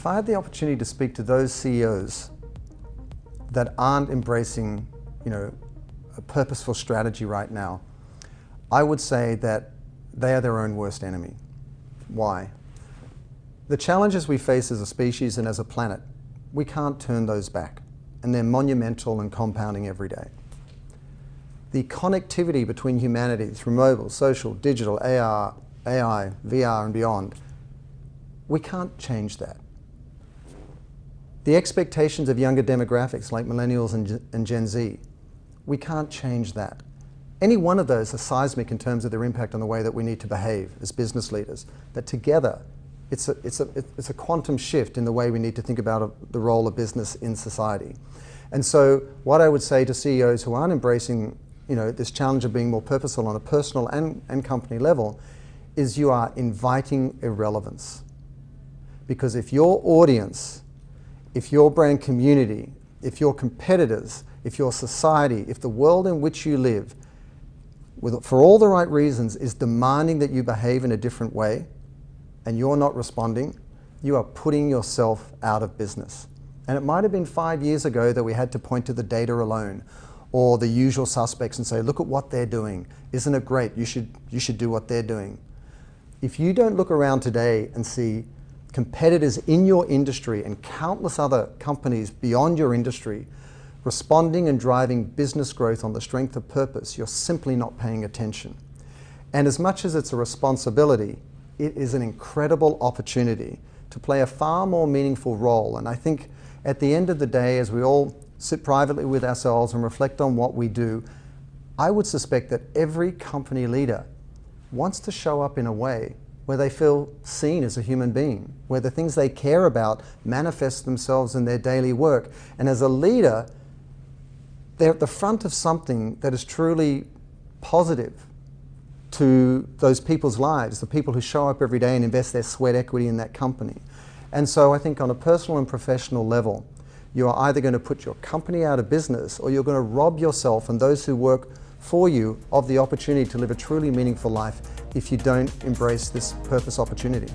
if I had the opportunity to speak to those CEOs that aren't embracing, a purposeful strategy right now, I would say that they are their own worst enemy. Why? The challenges we face as a species and as a planet, we can't turn those back, and they're monumental and compounding every day. The connectivity between humanity through mobile, social, digital, AR, AI, VR and beyond, we can't change that. The expectations of younger demographics like millennials and Gen Z, we can't change that. Any one of those are seismic in terms of their impact on the way that we need to behave as business leaders. That together, it's a quantum shift in the way we need to think about the role of business in society. And so what I would say to CEOs who aren't embracing this challenge of being more purposeful on a personal and company level is you are inviting irrelevance. Because if your audience, if your brand community, if your competitors, if your society, if the world in which you live, for all the right reasons, is demanding that you behave in a different way, and you're not responding, you are putting yourself out of business. And it might have been 5 years ago that we had to point to the data alone, or the usual suspects and say, look at what they're doing. Isn't it great? You should do what they're doing. If you don't look around today and see competitors in your industry and countless other companies beyond your industry responding and driving business growth on the strength of purpose, you're simply not paying attention. And as much as it's a responsibility, it is an incredible opportunity to play a far more meaningful role. And I think at the end of the day, as we all sit privately with ourselves and reflect on what we do, I would suspect that every company leader wants to show up in a way where they feel seen as a human being, where the things they care about manifest themselves in their daily work. And as a leader, they're at the front of something that is truly positive to those people's lives, the people who show up every day and invest their sweat equity in that company. And so I think on a personal and professional level, you are either going to put your company out of business or you're going to rob yourself and those who work for you of the opportunity to live a truly meaningful life if you don't embrace this purpose opportunity.